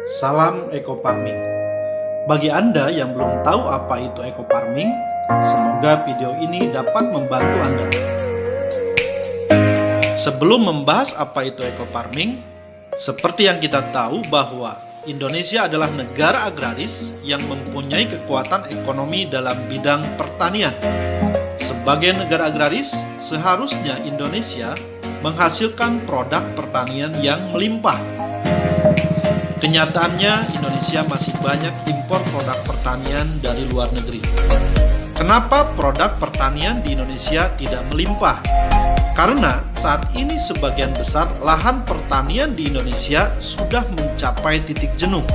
Salam Eco Farming. Bagi Anda yang belum tahu apa itu Eco Farming, semoga video ini dapat membantu Anda. Sebelum membahas apa itu Eco Farming, seperti yang kita tahu bahwa Indonesia adalah negara agraris yang mempunyai kekuatan ekonomi dalam bidang pertanian. Sebagai negara agraris, seharusnya Indonesia menghasilkan produk pertanian yang melimpah. Kenyataannya, Indonesia masih banyak impor produk pertanian dari luar negeri. Kenapa produk pertanian di Indonesia tidak melimpah? Karena saat ini sebagian besar lahan pertanian di Indonesia sudah mencapai titik jenuh.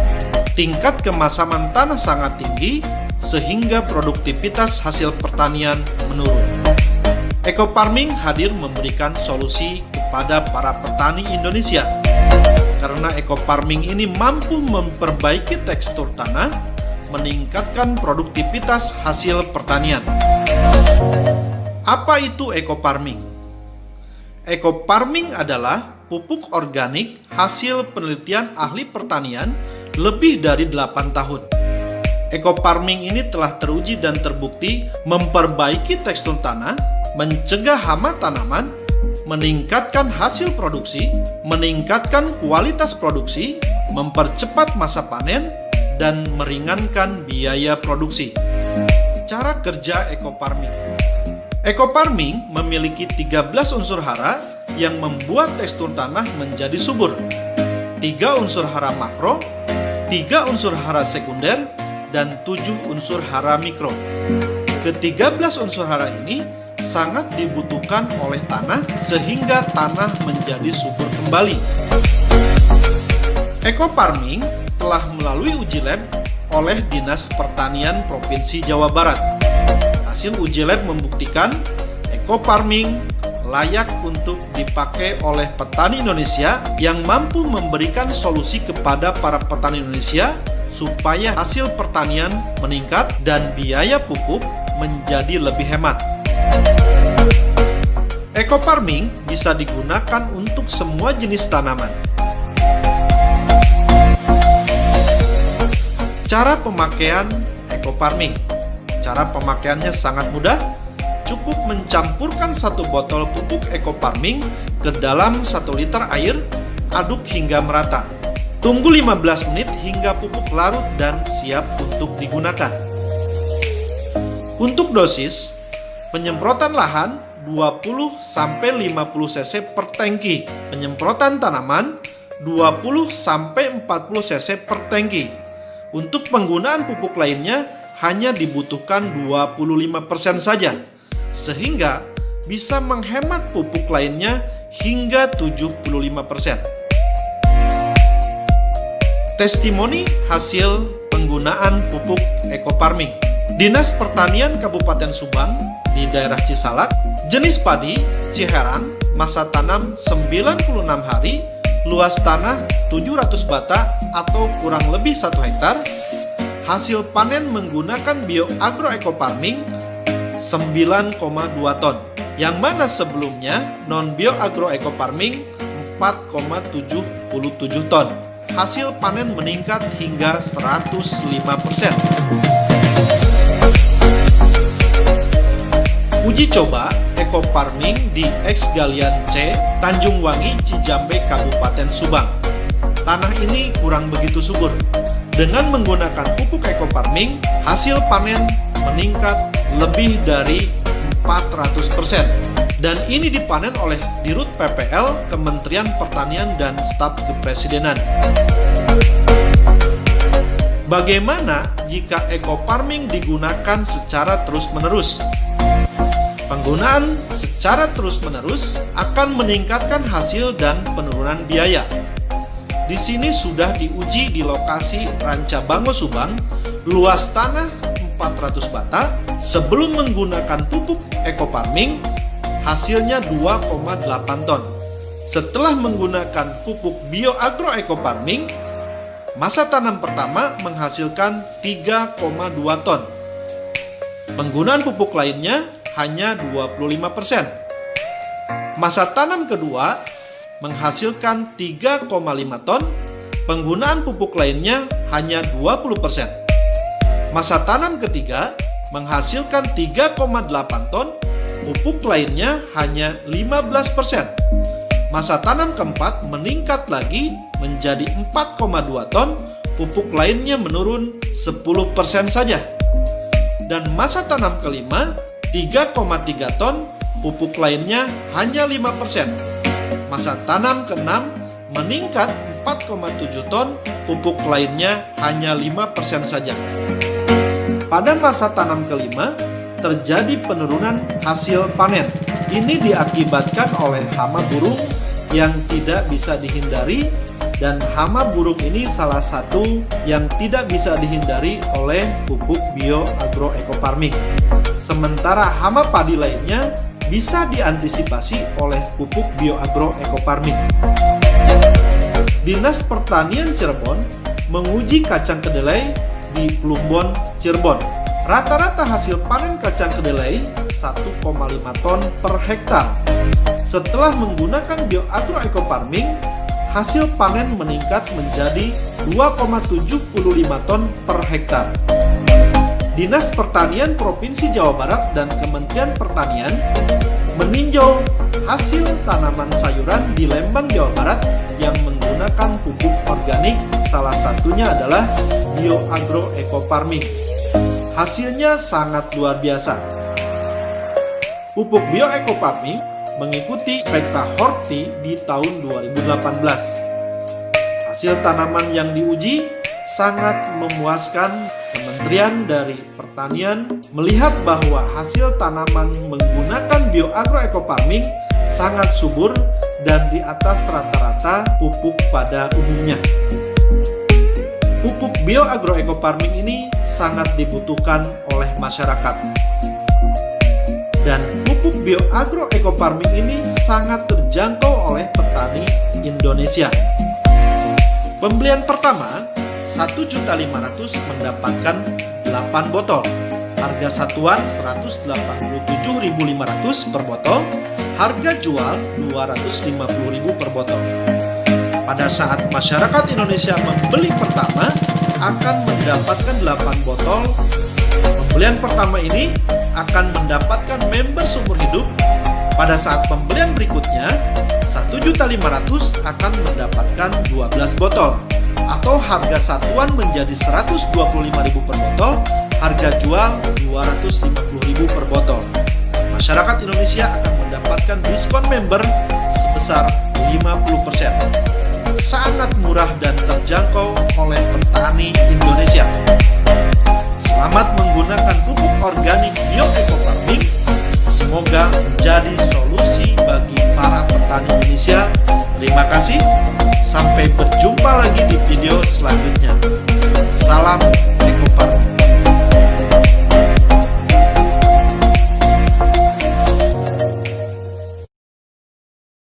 Tingkat kemasaman tanah sangat tinggi, sehingga produktivitas hasil pertanian menurun. Eco Farming hadir memberikan solusi kepada para petani Indonesia. Karena Eco Farming ini mampu memperbaiki tekstur tanah, meningkatkan produktivitas hasil pertanian. Apa itu Eco Farming? Eco Farming adalah pupuk organik hasil penelitian ahli pertanian lebih dari 8 tahun. Eco Farming ini telah teruji dan terbukti memperbaiki tekstur tanah, mencegah hama tanaman, meningkatkan hasil produksi, meningkatkan kualitas produksi, mempercepat masa panen, dan meringankan biaya produksi. Cara kerja Eco Farming. Eco Farming memiliki 13 unsur hara yang membuat tekstur tanah menjadi subur. 3 unsur hara makro, 3 unsur hara sekunder, dan 7 unsur hara mikro. Ke-13 unsur hara ini sangat dibutuhkan oleh tanah sehingga tanah menjadi subur kembali. Eco Farming telah melalui uji lab oleh Dinas Pertanian Provinsi Jawa Barat. Hasil uji lab membuktikan Eco Farming layak untuk dipakai oleh petani Indonesia yang mampu memberikan solusi kepada para petani Indonesia supaya hasil pertanian meningkat dan biaya pupuk menjadi lebih hemat. Eco Farming bisa digunakan untuk semua jenis tanaman. Cara pemakaian Eco Farming. Cara pemakaiannya sangat mudah. Cukup mencampurkan 1 botol pupuk Eco Farming ke dalam 1 liter air, aduk hingga merata. Tunggu 15 menit hingga pupuk larut dan siap untuk digunakan. Untuk dosis, penyemprotan lahan 20-50 cc per tangki. Penyemprotan tanaman 20-40 cc per tangki. Untuk penggunaan pupuk lainnya hanya dibutuhkan 25% saja, sehingga bisa menghemat pupuk lainnya hingga 75%. Testimoni hasil penggunaan pupuk Eco Farming. Dinas Pertanian Kabupaten Subang di daerah Cisalak, jenis padi Ciherang, masa tanam 96 hari, luas tanah 700 bata atau kurang lebih 1 hektar, hasil panen menggunakan BioAgro Eco Farming 9,2 ton, yang mana sebelumnya non BioAgro Eco Farming 4,77 ton. Hasil panen meningkat hingga 105%. Uji coba Eco Farming di X Galian C, Tanjung Wangi, Cijambe, Kabupaten Subang. Tanah ini kurang begitu subur. Dengan menggunakan pupuk Eco Farming, hasil panen meningkat lebih dari 400%. Dan ini dipanen oleh Dirut PPL, Kementerian Pertanian dan Staf Kepresidenan. Bagaimana jika Eco Farming digunakan secara terus-menerus? Penggunaan secara terus-menerus akan meningkatkan hasil dan penurunan biaya. Di sini sudah diuji di lokasi Rancabango Subang, luas tanah 400 bata. Sebelum menggunakan pupuk Eco Farming, hasilnya 2,8 ton. Setelah menggunakan pupuk BioAgro Eco Farming, masa tanam pertama menghasilkan 3,2 ton. Penggunaan pupuk lainnya hanya 25%. Masa tanam kedua menghasilkan 3,5 ton Penggunaan pupuk lainnya hanya 20%. Masa tanam ketiga menghasilkan 3,8 ton, pupuk lainnya hanya 15%. Masa tanam keempat meningkat lagi menjadi 4,2 ton, pupuk lainnya menurun 10% saja. Dan masa tanam kelima 3,3 ton, pupuk lainnya hanya 5%. Masa tanam keenam meningkat 4,7 ton, pupuk lainnya hanya 5% saja. Pada masa tanam kelima, terjadi penurunan hasil panen. Ini diakibatkan oleh hama burung yang tidak bisa dihindari, dan hama burung ini salah satu yang tidak bisa dihindari oleh pupuk bioagroecofarming. Sementara hama padi lainnya bisa diantisipasi oleh pupuk bioagroecofarming. Dinas Pertanian Cirebon menguji kacang kedelai di Plumbon, Cirebon. Rata-rata hasil panen kacang kedelai 1,5 ton per hektar. Setelah menggunakan bioagroecofarming, hasil panen meningkat menjadi 2,75 ton per hektar. Dinas Pertanian Provinsi Jawa Barat dan Kementerian Pertanian meninjau hasil tanaman sayuran di Lembang, Jawa Barat yang menggunakan pupuk organik, salah satunya adalah bioagroecofarming. Hasilnya sangat luar biasa. Pupuk bioecofarming mengikuti Spekta Horti di tahun 2018. Hasil tanaman yang diuji sangat memuaskan. Kementerian dari Pertanian melihat bahwa hasil tanaman menggunakan bioagroecofarming sangat subur dan di atas rata-rata pupuk pada umumnya. Pupuk bioagroecofarming ini sangat dibutuhkan oleh masyarakat. Dan pupuk bioagroecofarming ini sangat terjangkau oleh petani Indonesia. Pembelian pertama 1.500.000 mendapatkan 8 botol. Harga satuan 187.500 per botol. Harga jual 250.000 per botol. Pada saat masyarakat Indonesia membeli pertama akan mendapatkan 8 botol. Pembelian pertama ini akan mendapatkan member seumur hidup. Pada saat pembelian berikutnya 1.500.000 akan mendapatkan 12 botol, atau harga satuan menjadi 125.000 per botol, harga jual 250.000 per botol. Masyarakat Indonesia akan mendapatkan diskon member sebesar 50%. Sangat murah dan terjangkau oleh petani Indonesia. Selamat menggunakan pupuk organik bioecofarming. Semoga menjadi solusi bagi para petani Indonesia. Terima kasih. Sampai berjumpa lagi di video selanjutnya. Salam